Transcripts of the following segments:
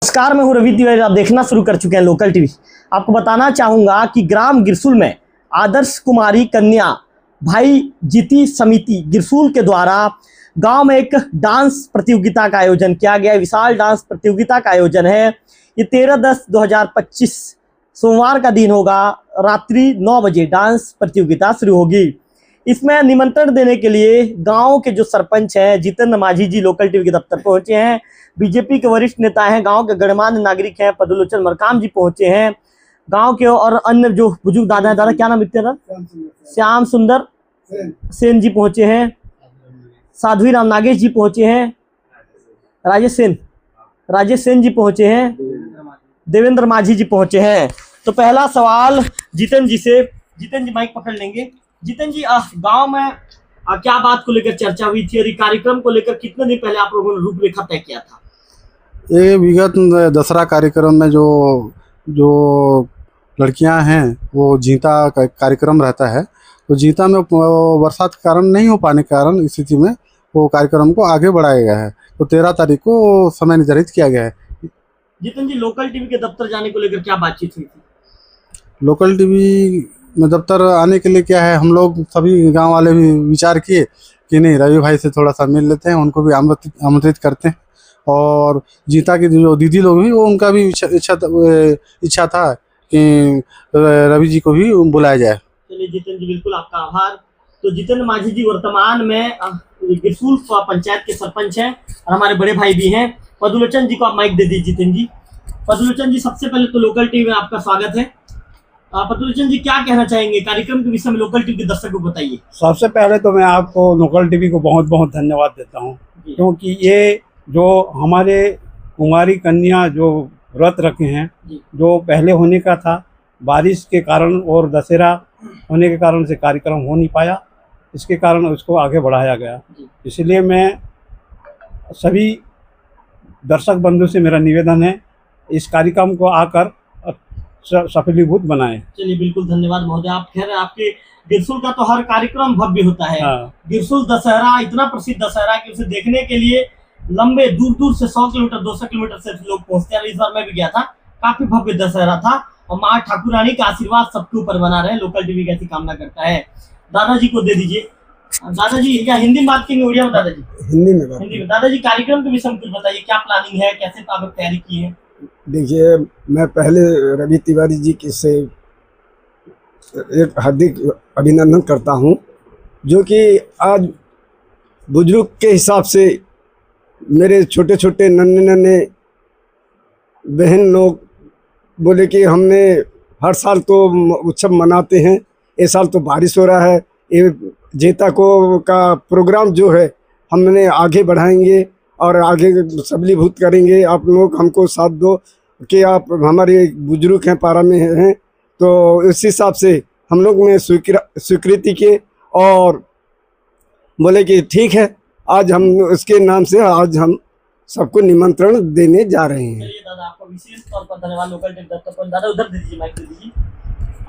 नमस्कार, मैं हूं रवि तिवारी। आप देखना शुरू कर चुके हैं लोकल टीवी। आपको बताना चाहूंगा कि ग्राम गिरसूल में आदर्श कुमारी कन्या भाई जीती समिति गिरसूल के द्वारा गांव में एक डांस प्रतियोगिता का आयोजन किया गया है। विशाल डांस प्रतियोगिता का आयोजन है। ये 13/10/2025 सोमवार का दिन होगा। रात्रि 9 बजे डांस प्रतियोगिता शुरू होगी। इसमें निमंत्रण देने के लिए गांव के जो सरपंच हैं जितेंद्र माझी जी लोकल टीवी के दफ्तर पहुंचे हैं। बीजेपी के वरिष्ठ नेता हैं, गांव के गणमान्य नागरिक हैं, पदलोचन मरकाम जी पहुंचे हैं। गांव के और अन्य जो बुजुर्ग दादा हैं, दादा क्या नाम लिखते हैं? श्याम सुंदर सेन जी पहुंचे हैं। साध्वी राम नागेश जी पहुंचे हैं। राजेश सेन जी पहुंचे हैं। देवेंद्र माझी जी पहुंचे हैं। तो पहला सवाल जितेंद्र जी से। जितेंद्र जी माइक पकड़ लेंगे। जितेंद्र जी, गांव में क्या बात को लेकर चर्चा हुई थी और ये कार्यक्रम को लेकर कितने दिन पहले आप लोगों ने रूपरेखा तय किया था? ये विगत दसरा कार्यक्रम में जो लड़कियां हैं वो जीता कार्यक्रम रहता है, तो जीता में बरसात के कारण नहीं हो पाने के कारण स्थिति में वो कार्यक्रम को आगे बढ़ाया गया है। तो 13 तारीख को समय निर्धारित किया गया है। जितेंद्र जी, लोकल टीवी के दफ्तर जाने को लेकर क्या बातचीत हुई थी? लोकल टीवी में दफ्तर आने के लिए क्या है, हम लोग सभी गांव वाले भी विचार किए कि नहीं, रवि भाई से थोड़ा सा मिल लेते हैं, उनको भी आमंत्रित करते हैं। और जीता की जो दीदी लोग भी, वो उनका भी इच्छा था कि रवि जी को भी बुलाया जाए। चलिए जितेंद्र जी, बिल्कुल आपका आभार। तो जितेंद्र माझी जी वर्तमान में गिरसूल पंचायत के सरपंच हैं और हमारे बड़े भाई भी हैं। पदलोचन जी को आप माइक दे दीजिए। जितेंद्र जी, पदलोचन जी, सबसे पहले तो लोकल टीवी में आपका स्वागत है। पदलोचन जी, क्या कहना चाहेंगे कार्यक्रम के विषय में? लोकल टीवी के दर्शक को बताइए। सबसे पहले तो मैं आपको लोकल टीवी को बहुत बहुत धन्यवाद देता हूं, क्योंकि ये जो हमारे कुमारी कन्या जो व्रत रखे हैं, जो पहले होने का था, बारिश के कारण और दशहरा होने के कारण से कार्यक्रम हो नहीं पाया, इसके कारण उसको आगे बढ़ाया गया। इसलिए मैं सभी दर्शक बंधु से मेरा निवेदन है, इस कार्यक्रम को आकर सफलीभूत बनाए। चलिए, बिल्कुल धन्यवाद महोदय। आप कह रहे हैं आपके गिरसूल का तो हर कार्यक्रम भव्य होता है। गिरसूल दशहरा इतना प्रसिद्ध दशहरा कि उसे देखने के लिए लंबे दूर दूर से 100 किलोमीटर 200 किलोमीटर से लोग पहुंचते हैं। इस बार मैं भी गया था, काफी भव्य दशहरा था और माँ ठाकुरानी का आशीर्वाद सबके ऊपर बना रहे। लोकल टीवी कैसी कामना करता है। दादाजी को दे दीजिए। दादाजी, क्या हिंदी में बात करेंगे उड़िया में? दादाजी हिंदी में। दादाजी, कार्यक्रम के विषय में कुछ बताइए, क्या प्लानिंग है, कैसे आप तैयारी की है? देखिए, मैं पहले रवि तिवारी जी की से एक हार्दिक अभिनंदन करता हूं, जो कि आज बुजुर्ग के हिसाब से मेरे छोटे छोटे नन्हे बहन लोग बोले कि हमने हर साल तो उत्सव मनाते हैं, इस साल तो बारिश हो रहा है, ये जेता को का प्रोग्राम जो है हमने आगे बढ़ाएंगे और आगे सबलीभूत करेंगे। आप लोग हमको साथ दो कि आप हमारे बुजुर्ग हैं, पारा में हैं, तो इस हिसाब से हम लोग ने स्वीकृति की और बोले कि ठीक है, आज हम उसके नाम से आज हम सबको निमंत्रण देने जा रहे हैं। चलिए दादा, आपको विशेष तौर पर धन्यवाद। लोकल टीवी दफ्तर पर दादा उधर दे दीजिए, माइक दे दीजिए।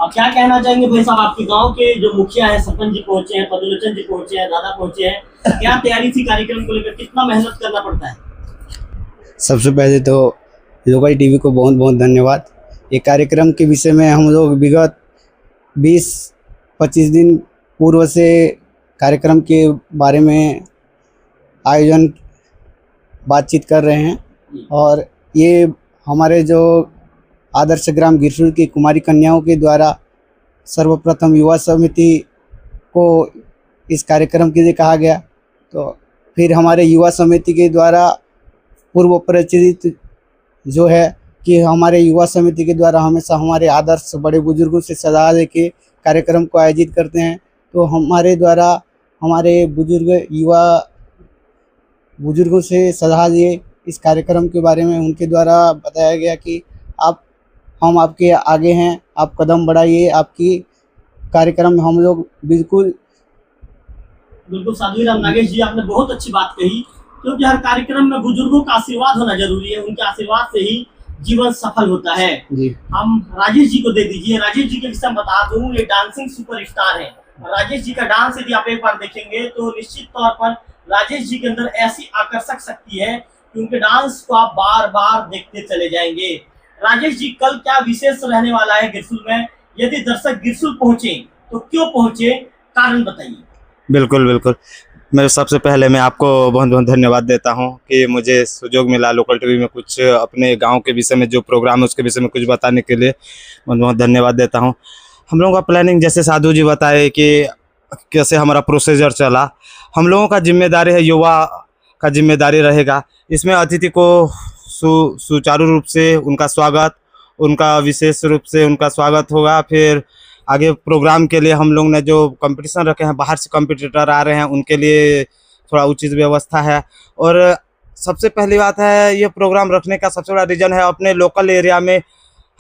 आप क्या कहना चाहेंगे भाई साहब? आपके गांव के जो मुखिया है, सरपंच जी पहुंचे हैं, पदलोचन जी पहुंचे हैं, दादा पहुंचे हैं, क्या तैयारी थी कार्यक्रम को लेकर? कितना मेहनत करना पड़ता है? सबसे पहले तो लोकल टीवी को बहुत बहुत धन्यवाद। ये कार्यक्रम के विषय में हम लोग विगत 20-25 दिन पूर्व से कार्यक्रम के बारे में आयोजन बातचीत कर रहे हैं और ये हमारे जो आदर्श ग्राम गिरसूल की कुमारी कन्याओं के द्वारा सर्वप्रथम युवा समिति को इस कार्यक्रम के लिए कहा गया। तो फिर हमारे युवा समिति के द्वारा पूर्व परिचित जो है कि हमारे युवा समिति के द्वारा हमेशा हमारे आदर्श बड़े बुजुर्गों से सलाह लेके कार्यक्रम को आयोजित करते हैं। तो हमारे द्वारा हमारे बुजुर्गों से सलाह लिए इस कार्यक्रम के बारे में, उनके द्वारा बताया गया कि हम आपके आगे हैं, आप कदम बढ़ाइए, आपकी कार्यक्रम में हम लोग बिल्कुल साध्वी राम नागेश जी, आपने बहुत अच्छी बात कही, क्योंकि हर कार्यक्रम में बुजुर्गों का आशीर्वाद होना जरूरी है। उनके आशीर्वाद से ही जीवन सफल होता है जी। हम राजेश जी को दे दीजिए। राजेश जी के विषय में बता दूं, ये डांसिंग सुपरस्टार है। राजेश जी का डांस यदि आप एक बार देखेंगे तो निश्चित तौर पर राजेश जी के अंदर ऐसी आकर्षक शक्ति है कि उनके डांस को आप बार बार देखते चले जाएंगे। राजेश जी, कल क्या विशेष रहने वाला है गिरसुल में? यदि दर्शक गिरसुल पहुंचे तो क्यों पहुंचे, कारण बताइए। बिल्कुल बिल्कुल। मैं सबसे पहले मैं आपको बहुत बहुत धन्यवाद देता हूं कि मुझे सुयोग मिला लोकल टीवी में कुछ अपने गांव के विषय में जो प्रोग्राम है उसके विषय में कुछ बताने के लिए बहुत बहुत धन्यवाद देता हूं। हम लोगों का प्लानिंग, जैसे साधु जी बताए कि कैसे हमारा प्रोसीजर चला, हम लोगों का जिम्मेदारी है, युवा का जिम्मेदारी रहेगा इसमें अतिथि को सुचारू रूप से उनका स्वागत, उनका विशेष रूप से उनका स्वागत होगा। फिर आगे प्रोग्राम के लिए हम लोग ने जो कंपटीशन रखे हैं, बाहर से कंपटीटर आ रहे हैं उनके लिए थोड़ा उचित व्यवस्था है। और सबसे पहली बात है, ये प्रोग्राम रखने का सबसे बड़ा रीज़न है अपने लोकल एरिया में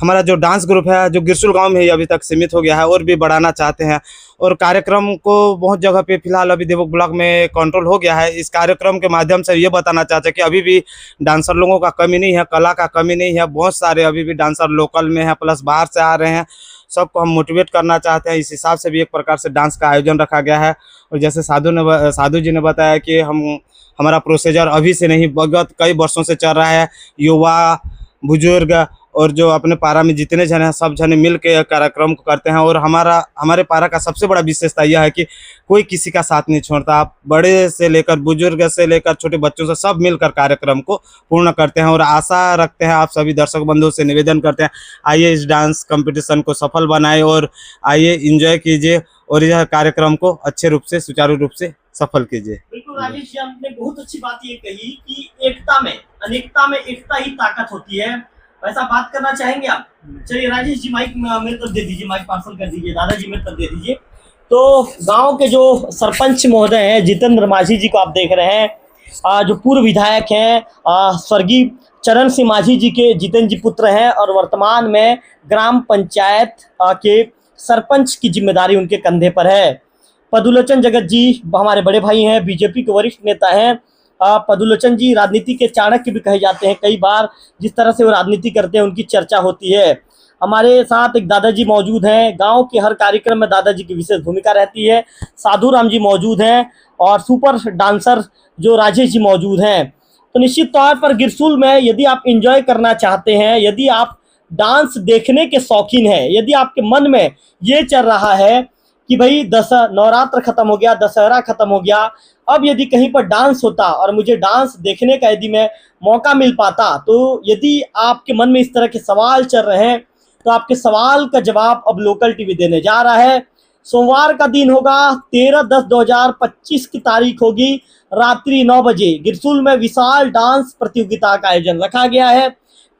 हमारा जो डांस ग्रुप है जो गिरसुल गांव में ही अभी तक सीमित हो गया है और भी बढ़ाना चाहते हैं। और कार्यक्रम को बहुत जगह पे फिलहाल अभी देवोग ब्लॉक में कंट्रोल हो गया है। इस कार्यक्रम के माध्यम से ये बताना चाहते हैं कि अभी भी डांसर लोगों का कमी नहीं है, कला का कमी नहीं है, बहुत सारे अभी भी डांसर लोकल में हैं, प्लस बाहर से आ रहे हैं। सबको हम मोटिवेट करना चाहते हैं, इस हिसाब से भी एक प्रकार से डांस का आयोजन रखा गया है। और जैसे साधु जी ने बताया कि हमारा प्रोसीजर अभी से नहीं, विगत कई वर्षों से चल रहा है। युवा, बुजुर्ग और जो अपने पारा में जितने जन हैं सब जने मिल के कार्यक्रम को करते हैं। और हमारे पारा का सबसे बड़ा विशेषता यह है कि कोई किसी का साथ नहीं छोड़ता। आप बड़े से लेकर बुजुर्ग से लेकर छोटे बच्चों से सब मिलकर कार्यक्रम को पूर्ण करते हैं। और आशा रखते हैं, आप सभी दर्शक बंधुओं से निवेदन करते हैं, आइए इस डांस कंपटीशन को सफल बनाएं और आइए एंजॉय कीजिए और यह कार्यक्रम को अच्छे रूप से, सुचारू रूप से सफल कीजिए। बिल्कुल राजेश जी, आपने बहुत अच्छी बात ये कही कि एकता में, अनेकता में एकता ही ताकत होती है। वैसा बात करना चाहेंगे आप? चलिए राजेश जी, माइक मेरे तरफ दे दीजिए, माइक पार्सल कर दीजिए, दादाजी मेरे तरफ दे दीजिए। तो गांव के जो सरपंच महोदय हैं जितेंद्र माझी जी को आप देख रहे हैं, जो पूर्व विधायक हैं, स्वर्गीय चरण सिंह माझी जी के जितेंद्र जी पुत्र हैं और वर्तमान में ग्राम पंचायत के सरपंच की जिम्मेदारी उनके कंधे पर है। पदुलोचन जगत जी हमारे बड़े भाई हैं, बीजेपी के वरिष्ठ नेता हैं। पदुलोचन जी राजनीति के चाणक्य भी कहे जाते हैं, कई बार जिस तरह से वो राजनीति करते हैं उनकी चर्चा होती है। हमारे साथ एक दादाजी मौजूद हैं, गांव के हर कार्यक्रम में दादाजी की विशेष भूमिका रहती है। साधु राम जी मौजूद हैं और सुपर डांसर जो राजेश जी मौजूद हैं। तो निश्चित तौर पर गिरसुल में यदि आप एंजॉय करना चाहते हैं, यदि आप डांस देखने के शौकीन हैं, यदि आपके मन में ये चल रहा है कि भाई नवरात्र खत्म हो गया, दशहरा खत्म हो गया, अब यदि कहीं पर डांस होता और मुझे डांस देखने का यदि मैं मौका मिल पाता, तो यदि आपके मन में इस तरह के सवाल चल रहे हैं तो आपके सवाल का जवाब अब लोकल टीवी देने जा रहा है। सोमवार का दिन होगा, 13/10/2025 की तारीख होगी, रात्रि 9 बजे गिरसुल में विशाल डांस प्रतियोगिता का आयोजन रखा गया है।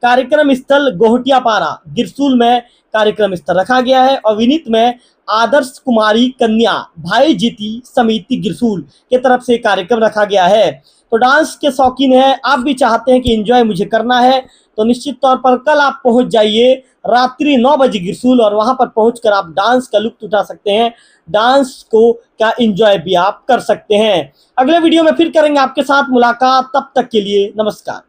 कार्यक्रम स्थल गोहटियापारा गिरसुल में कार्यक्रम स्थल रखा गया है और विनीत में आदर्श कुमारी कन्या भाई जीती समिति गिरसुल के तरफ से कार्यक्रम रखा गया है। तो डांस के शौकीन है, आप भी चाहते हैं कि एंजॉय मुझे करना है, तो निश्चित तौर पर कल आप पहुंच जाइए रात्रि 9 बजे गिरसुल और वहां पर पहुंचकर आप डांस का लुत्फ उठा सकते हैं, डांस को का एंजॉय भी आप कर सकते हैं। अगले वीडियो में फिर करेंगे आपके साथ मुलाकात, तब तक के लिए नमस्कार।